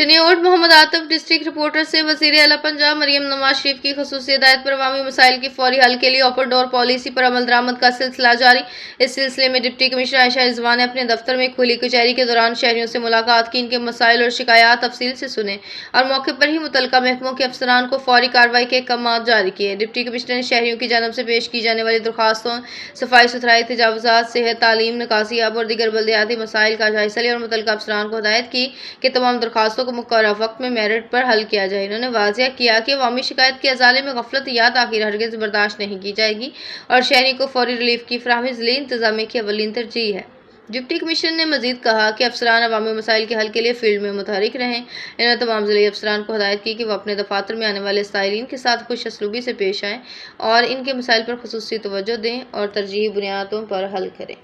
Senior Mohammad Atif district reporter से वज़ीर आला पंजाब मरियम नवाज शरीफ की ख़ुसूसी हिदायत पर अवामी मसाइल की फौरी हल के लिए ओपन डोर पॉलिसी पर अमल दरामद का सिलसिला जारी। इस सिलसिले में डिप्टी कमिश्नर आयशा रिजवान ने अपने दफ्तर में खुली कचहरी के दौरान शहरियों से मुलाकात की, इनके मसाइल और शिकायत तफसील से सुने और मौके पर ही मुतल्लिका महकमों के अफसरान को फौरी कार्रवाई के अहकाम जारी किए। डिप्टी कमिश्नर ने शहरियों की जानब से पेश की जाने वाली दरखास्तों, सफाई सुथराई, तजावुज़ात, सेहत, तालीम, निकासियाब और दीगर बल्दियाती मसाइल का जायजा लिया और मुतल्लिका अफसरान को हिदायत की कि तमाम दरखास्तों को मुकर्रर वक्त में मेरिट पर हल किया जाए। इन्होंने वाज़ेह किया कि अवामी शिकायत के अजाले में गफलत या ताख़ीर हरगिज़ बर्दाश्त नहीं की जाएगी और शहरी को फौरी रिलीफ की फराहमी ज़िले इंतज़ामिया की अवलीन तरजीह है। डिप्टी कमिश्नर ने मजीद कहा कि अफसरान अवामी मसाइल के हल के लिए फील्ड में मुतहरिक रहें। इन्होंने तमाम ज़िले अफसरान को हिदायत की कि वह अपने दफातर में आने वाले साइलिन के साथ खुश असलूबी से पेश आएँ और इनके मसाइल पर खुसूसी तवज्जो दें और तरजीही बुनियादों पर हल करें।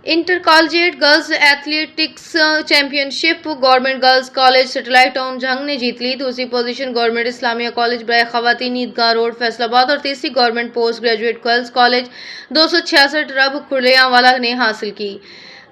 Inter collegiate girls athletics championship government girls college satellite town Jhang ने जीत ली। दूसरी पोजीशन गवर्नमेंट इस्लामिया कॉलेज बराए खवातीन ईदगाह रोड फैसलाबाद और तीसरी government post graduate girls college 266 रब खुड़ियांवाला ने हासिल की।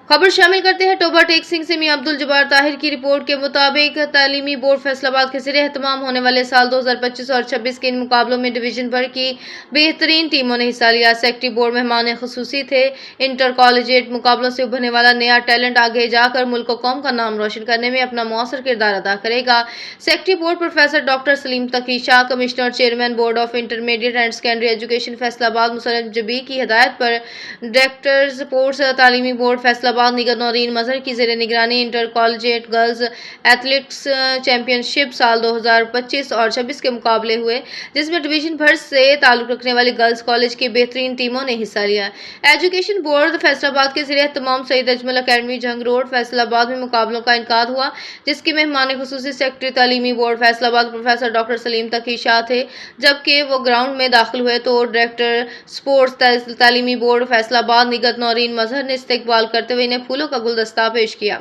खबर शामिल करते हैं टोबा टेक सिंह से मियां अब्दुल जब्बार ताहिर की रिपोर्ट के मुताबिक तालीमी बोर्ड फैसलाबाद के ज़रिए एहतमाम होने वाले साल 2025 और 26 के इन मुकाबलों में डिवीजन भर की बेहतरीन टीमों ने हिस्सा लिया। सेक्रेटरी बोर्ड मेहमान खुसूसी थे। इंटर कॉलेजिएट मुकाबलों से उभरने वाला नया टैलेंट आगे जाकर मुल्क व कौम का नाम रोशन करने में अपना मौसर किरदार अदा करेगा। Secretary board professor doctor Salim Taqi Shah, commissioner chairman board of intermediate and secondary education Faisalabad मुसरफ जबी की हिदायत पर डायरेक्टर स्पोर्ट्स तालीमी बोर्ड फैसलाबाद निगत नौरीन मजहर की ज़ेर निगरानी inter collegiate girls athletics championship साल 2025 और 26 के मुकाबले हुए, जिसमें डिवीजन भर से ताल्लुक़ रखने वाली गर्ल्स कॉलेज की बेहतरीन टीमों ने हिस्सा लिया। एजुकेशन बोर्ड फैसलाबाद के ज़रिए तमाम सईद अजमल अकेडमी झंग रोड फैसलाबाद में मुकाबलों का इनकाद हुआ, जिसकी मेहमान खुसूसी सेक्रेटरी तालीमी board Faisalabad professor doctor Salim Taqi Shah थे। जबकि वो ग्राउंड में दाखिल हुए तो डायरेक्टर स्पोर्ट्स तालीमी बोर्ड फैसलाबाद निगत नौरीन मजहर ने इस्तकबाल करते हुए इन्हें फूलों का गुलदस्ता पेश किया।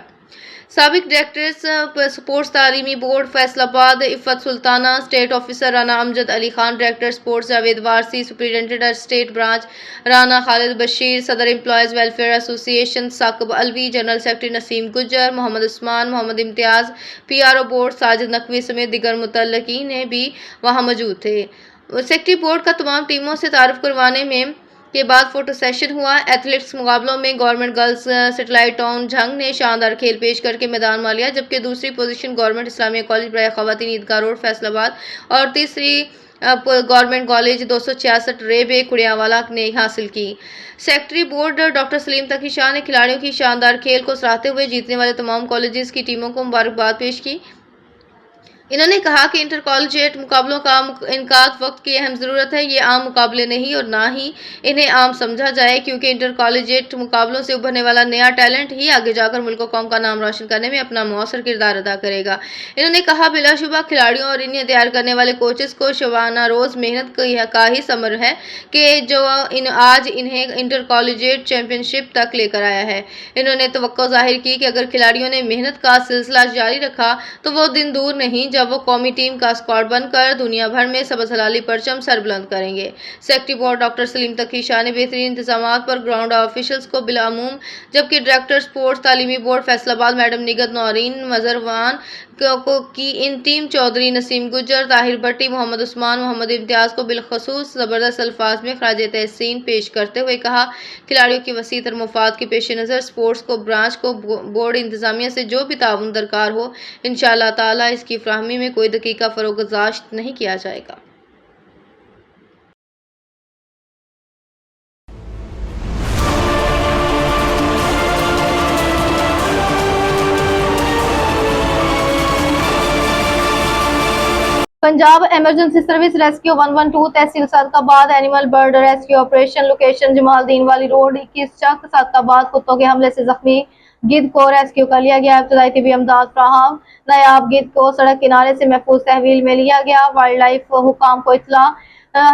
साबिक डायरेक्टर स्पोर्ट्स तालीमी board Faisalabad Iffat Sultana, state officer Rana Amjad Ali Khan, director sports Javed Warsi, superintendent state branch Rana Khalid Bashir, सदर employees welfare association Saqib Alvi, general secretary Naseem Gujjar, Mohammad Usman, Mohammad Imtiaz, PRO board Sajid Naqvi समेत दिगर मुतल्लिकीन भी वहाँ मौजूद थे। सेक्रेटरी बोर्ड का तमाम टीमों से तारुफ करवाने में के बाद फोटो सेशन हुआ। एथलेटिक्स मुकाबलों में government girls satellite town Jhang ने शानदार खेल पेश करके मैदान में लिया, जबकि दूसरी पोजीशन गवर्नमेंट इस्लामिया कॉलेज बराए खवातीन ईदगाह रोड फैसलाबाद और तीसरी गवर्नमेंट कॉलेज 266 रेबे खुड़ियांवाला ने हासिल की। Secretary board doctor Salim Taqi Shah ने खिलाड़ियों की शानदार खेल को सराहते हुए जीतने वाले तमाम कॉलेजेस की टीमों को मुबारकबाद पेश की। इन्होंने कहा कि इंटर कॉलेजिएट मुकाबलों का इनकाद वक्त की अहम ज़रूरत है। ये आम मुकाबले नहीं और ना ही इन्हें आम समझा जाए, क्योंकि इंटर कॉलेजिएट मुकाबलों से उभरने वाला नया टैलेंट ही आगे जाकर मुल्क कौम का नाम रोशन करने में अपना मौसर किरदार अदा करेगा। इन्होंने कहा बिलाशुबा खिलाड़ियों और इन्हें तैयार करने वाले कोचेस को शबाना रोज़ मेहनत का ही समर है कि जो आज इन्हें इंटर कॉलेजिएट चैंपियनशिप तक लेकर आया है। इन्होंने तवक्को जाहिर की कि अगर खिलाड़ियों ने मेहनत का सिलसिला जारी रखा तो वो दिन दूर नहीं जब वो कौमी टीम का स्क्वाड बनकर दुनिया भर में सबज हलाली परचम सरबुलंद करेंगे। Secretary board doctor Salim Taqi Shah ने बेहतरीन इंतजामात पर ग्राउंड ऑफिशियल्स को बिलामूम, जबकि डायरेक्टर स्पोर्ट्स तालीमी बोर्ड फैसलाबाद मैडम निगत नौरीन मजरवान की इन टीम चौधरी नसीम गुज्जर, ताहिर भट्टी, मोहम्मद उस्मान, मोहम्मद इम्तियाज़ को बिलखसूस ज़बरदस्त अल्फाज में खराज तहसीन पेश करते हुए कहा खिलाड़ियों की वसी तर मुफाद के पेश नज़र स्पोर्ट्स को ब्रांच को बोर्ड इंतजामिया से जो भी ताउन दरकार हो इंशाअल्लाह ताला इसकी फराहमी में कोई दकीका फरोगज़ाश्त नहीं किया जाएगा। पंजाब एमरजेंसी सर्विस रेस्क्यू 112 तहसील Sadiqabad animal bird rescue operation location जमालदीन वाली रोड 21 चक सादकाबाद कुत्तों के हमले से जख्मी गिद्ध को रेस्क्यू कर लिया गया। इब्तदाई तिबी इमदाद फ्राहम, नायाब गिद्ध को सड़क किनारे से महफूज तहवील में लिया गया। वाइल्ड लाइफ हुकाम को इतला,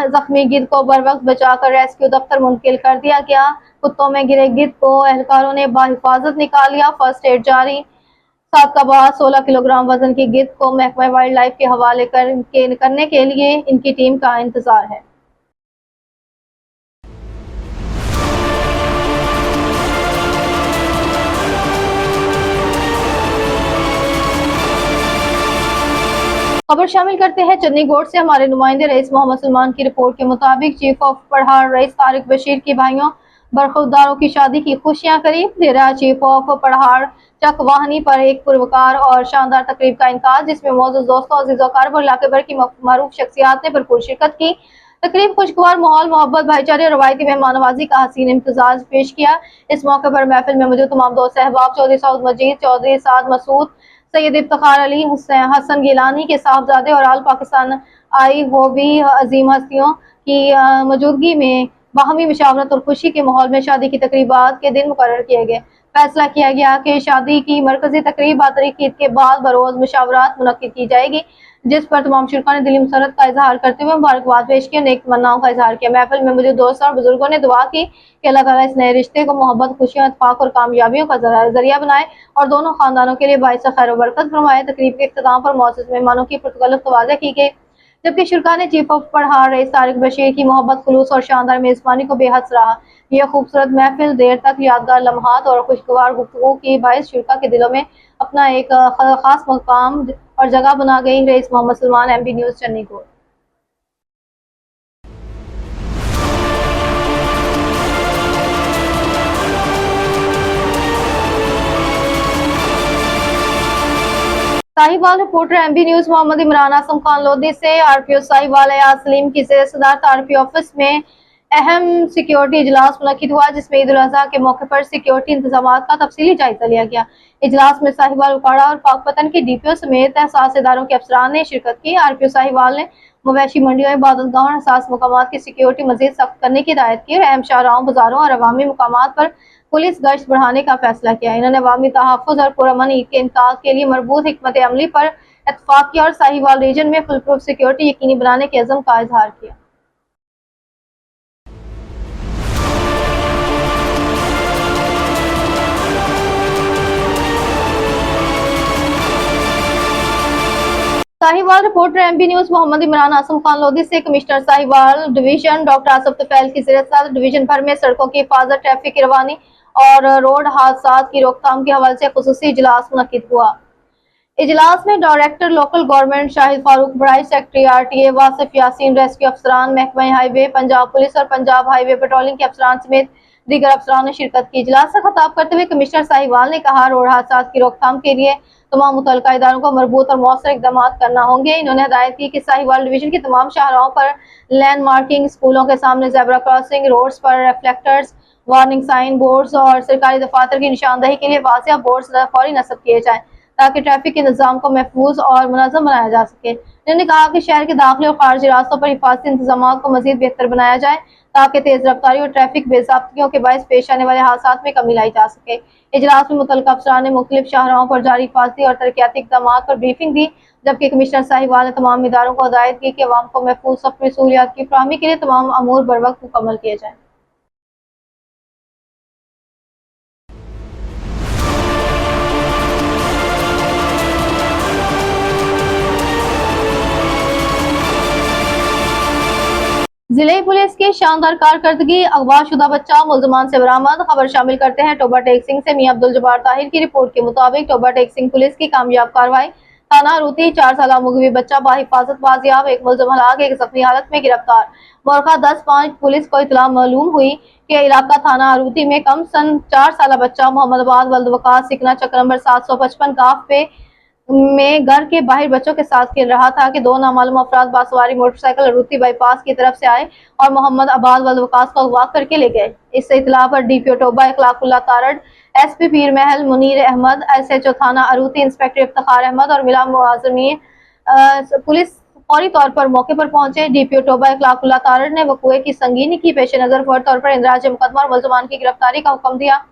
जख्मी गिद्ध को बर वक्त बचाकर रेस्क्यू दफ्तर मुंतकिल कर दिया गया। कुत्तों में गिरे गिद्ध को एहलकारों ने बाहिफाजत निकाल लिया। फर्स्ट एड जारी। सात का बाद 16 किलोग्राम वजन की गिद्ध को महकमा वाइल्ड लाइफ के हवाले करने के लिए इनकी टीम का इंतजार है। खबर शामिल करते हैं चन्नीगढ़ से। हमारे नुमाइंदे रईस मोहम्मद सलमान की रिपोर्ट के मुताबिक chief of पढ़ार rice Tariq Bashir की भाइयों बरखुरदारों की शादी की खुशियां करीब। डेरा चीफ ऑफ पढ़ार चक वाहनी पर एक पुरवकार और शानदार तकरीब का इनका, जिसमें मौजूद दोस्तों, अजीज़ों और इलाके भर की मरूफ शख्सियात ने भरपूर शिरकत की। तकरीब खुशगवार माहौल, मोहब्बत, भाईचारे और रवायती मेहमानवाजी का हसीन इम्तजाज पेश किया। इस मौके पर महफिल में मौजूद तमाम दोस्त अहबाब चौधरी सऊद मजीद, चौधरी साद मसूद, सैयद इफ्तिखार अली, हसन गिलानी के साहबजादे और आल पाकिस्तान आई होवी अजीम हस्तियों की मौजूदगी में बाहमी मशावरत और खुशी के माहौल में शादी की तकरीबात के दिन मुकर्रर किए गए। फैसला किया गया कि शादी की मरकजी तकरीब तारीख ईद के बाद बरोज मुशावरात मुनक्किद की जाएगी, जिस पर तमाम शुरा ने दिली मसरत का इजहार करते हुए मुबारकबाद पेश की और नेक तमन्नाओं का इजहार किया। महफिल में मुझे दोस्त और बुजुर्गों ने दुआ की कि अल्लाह ताला इस नए रिश्ते को मोहब्बत, खुशियों, इत्तेफाक और कामयाबियों का जरिया बनाए और दोनों खानदानों के लिए बाइस खैर और बरकत फरमाए। तकरीब के इख्तिताम पर मौजूद मेहमानों की पुरतकल्लुफ़ तवाज़ुह की गई, जबकि शुरा ने chief of पढ़ार rice Tariq Bashir की मोहब्बत, खुलूस और शानदार मेजबानी को बेहद सराहा। यह खूबसूरत महफिल देर तक यादगार लम्हात और खुशगवार गुफ्तगू की बाइस शुरा के दिलों में अपना एक खास मकाम और जगह बना गई। रईस मोहम्मद सलमान, MB न्यूज़, चन्नीगढ़। Sahiwal reporter MB news Mohammad Imran Asim Khan Lodhi से। RPO साहिवाल अयाज सलीम की सदारत RPO ऑफिस में अहम सिक्योरिटी इजलास मुनक्किद हुआ, जिसमें ईद उल अजहा के मौके पर सिक्योरिटी इंतजाम का तफसीली जायजा लिया गया। इजलास में साहिवाल, उकाड़ा और पाकपतन के DPO समेत हसास इदारों के अफसरान ने शिरकत की। RPO साहिवाल ने मवेशी मंडियों, इबादत गाहों और हसास मकामात की सिक्योरिटी मजीद सख्त करने की हिदायत की और अहम शाहराहों, बाजारों और अवामी मकामात पर पुलिस गश्त बढ़ाने का फैसला किया। इन्होंने अवामी तहफ़्फ़ुज़ और पुरअमन ईद के इनकाद के लिए मरबूत हिकमत अमली पर इत्तफ़ाक़ किया और साहिवाल रीजन में फुल प्रूफ सिक्योरिटी यकीनी बनाने के अज़्म का इजहार किया। Sahiwal reporter MB news Mohammad Imran Asim Khan Lodhi से। Commissioner Sahiwal division doctor Asif Tufail की ज़िरत डिवीजन भर में सड़कों की हिफाजत, ट्रैफिक की रवानी और रोड हादसा की रोकथाम के हवाले से खुसूसी इजलास मुनक्किद हुआ। इजलास में director local government Shahid Farooq बड़ाई, सेक्रेटरी RTA वासिफ यासीन, रेस्क्यू अफसरान, महकमा हाईवे, पंजाब पुलिस और पंजाब हाईवे पेट्रोलिंग के अफसरान समेत दीगर अफसरान ने शिरकत की। इजलास से खिताब करते हुए कमिश्नर साहिवाल ने कहा, रोड हादसा की रोकथाम के लिए तमाम मुतल्लिका इदारों को मरबूत और मौसर इकदाम करना होंगे। इन्होंने हिदायत की कि साहिवाल डिवीजन की तमाम शाहराहों पर लैंड मार्किंग, स्कूलों के सामने ज़ेब्रा क्रॉसिंग, रोड्स पर रिफ्लेक्टर्स, वार्निंग साइन बोर्ड्स और सरकारी दफातर की निशानदही के लिए वाज़ेह बोर्ड्स फौरी नस्ब किए जाएं, ताकि ट्रैफिक के निज़ाम को महफूज और मुनज़्ज़म बनाया जा सके। उन्होंने कहा कि शहर के दाखिली और खारजी रास्तों पर हिफाजती इंतजाम को मज़ीद बेहतर बनाया जाए, ताकि तेज रफ्तारी और ट्रैफिक बेज़ाब्तियों के बायस पेश आने वाले हादसात में कमी लाई जा सके। इजलास में मुतल्लिका अफसरान ने मुख्तलिफ शाहराहों पर जारी हिफाजती और तरक्याती इक़दाम पर ब्रीफिंग दी, जबकि कमिश्नर साहिवाल ने तमाम इदारों को हिदायत की कि अवाम को महफूज सफरी सहूलियात की फराहमी के लिए तमाम अमूर बर वक्त मुकम्मल किए जाएं। जिले पुलिस की शानदार कारकर्दगी, अगवाशुदा बच्चा मुल्जमान से बरामद। खबर शामिल करते हैं टोबा टेक सिंह से। मियां अब्दुल जब्बार ताहिर की रिपोर्ट के मुताबिक टोबा टेक सिंह पुलिस की कामयाब कार्रवाई, थाना रूती 4 साल मुगवी बच्चा बाहिफाजत बाजियाब, एक मुल्जम हलाक, एक जख्मी हालत में गिरफ्तार। मोरखा 10/5 पुलिस को इतला मालूम हुई कि इलाका थाना अरूती में कम सन 4 साल बच्चा मोहम्मदाबाद वल्द वकास सिकना चक्कर नंबर 755 काफ पे में घर के बाहर बच्चों के साथ खेल रहा था कि दो नामालूम अफराद बासवारी मोटरसाइकिल अरूती बाईपास की तरफ से आए और मोहम्मद अब्बास वल्द वकास को अगवा करके ले गए। इस इतला पर DPO टोबा इखलाकुल्लाह तारड़, SP पीर महल मुनीर अहमद, SHO थाना अरूती इंस्पेक्टर इफ्तिखार अहमद और मिला मुआजमीन पुलिस फौरी तौर पर मौके पर पहुंचे। DPO टोबा इखलाकुल्लाह तारड़ ने वक़ूए की संगीनी की पेश नजर फौरी तौर पर इंदराज मुकदमा और मुल्जमान की गिरफ्तारी का हुक्म दिया,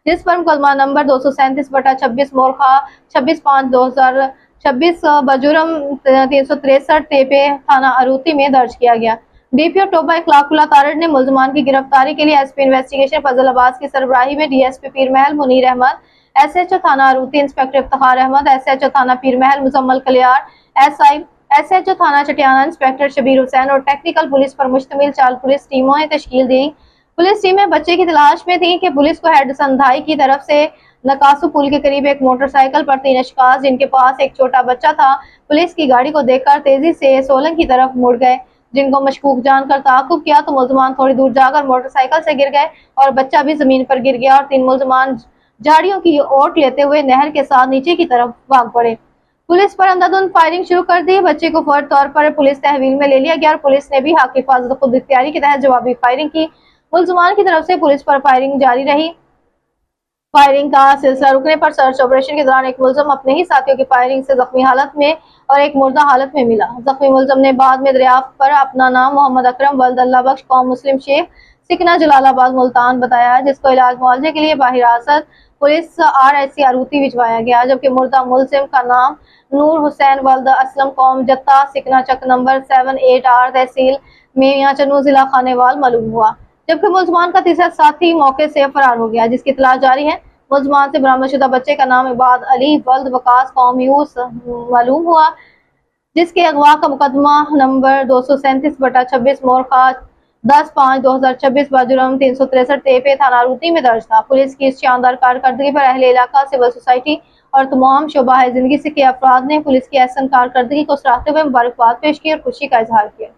जिस पर मुकदमा नंबर 237/26 मोरखा 26/5/2026 बजुर्म 363 तेपे थाना अरूती में दर्ज किया गया। DPO टोबा इखलाकुल्लाह तारड़ ने मुल्जमान की गिरफ्तारी के लिए SP इन्वेस्टिगेशन फजल अब्बास की सरबराही में DSP पीर महल मुनीर अहमद, SHO थाना अरूती इंस्पेक्टर इफ्तिखार अहमद, SHO थाना पीरमहल मुजम्मल कलियार, SHO थाना चटियाना इंस्पेक्टर शबीर हुसैन और टेक्निकल पुलिस पर मुश्तमिल 4 पुलिस टीमों ने तश्कील दी। पुलिस टीमें बच्चे की तलाश में थी कि पुलिस को हेड संधाई की तरफ से नकासू पुल के करीब एक मोटरसाइकिल पर 3 अशखास जिनके पास एक छोटा बच्चा था, पुलिस की गाड़ी को देखकर तेजी से सोलंग की तरफ मुड़ गए। जिनको मशकूक जानकर ताकुब किया तो मुलजमान थोड़ी दूर जाकर मोटरसाइकिल से गिर गए और बच्चा भी जमीन पर गिर गया और 3 मुलजमान झाड़ियों की ओट लेते हुए नहर के साथ नीचे की तरफ भाग पड़े। पुलिस पर अंधाधुंध फायरिंग शुरू कर दी। बच्चे को फौरी तौर पर पुलिस तहवील में ले लिया गया और पुलिस ने भी हक हिफाजत खुद इख्तियारी के तहत जवाबी फायरिंग की। मुलजमान की तरफ से पुलिस पर फायरिंग जारी रही। फायरिंग का सिलसिला रुकने पर सर्च ऑपरेशन के दौरान एक मुलजम अपने ही साथियों की फायरिंग से जख्मी हालत में और एक मुर्दा हालत में मिला। जख्मी मुलजम ने बाद में दरियाफ्त पर अपना नाम मोहम्मद अकरम वल्द अल्लाह बख्श कौम मुस्लिम शेख सिकना जलालाबाद मुल्तान बताया, जिसको इलाज मुआवजे के लिए बाहिरासत पुलिस RIC अरूती भिजवाया गया, जबकि मुर्दा मुलजिम का नाम नूर हुसैन वल्द असलम कौम जत्ता सिकना चक नंबर 78R तहसील मियां चन्नू जिला खानेवाल मालूम हुआ। जबकि मुलजमान का तीसरा साथी मौके से फरार हो गया, जिसकी तलाश जारी है। मुलजमान से बरामदशुदा बच्चे का नाम इबाद अली वल्द वकास कौम यूस मालूम हुआ, जिसके अगवा का मुकदमा नंबर 237/26 मोरखा 10/5/2026 बाजुर्म 363 तेपे थाना अरूती में दर्ज था। पुलिस की इस शानदार कारकर्दगी पर अहले इलाका, सिविल सोसाइटी और तमाम शोबा जिंदगी से के अफराद ने पुलिस की एहसन कारकर्दगी को सराहते हुए मुबारकबाद पेश की और खुशी का इजहार किया।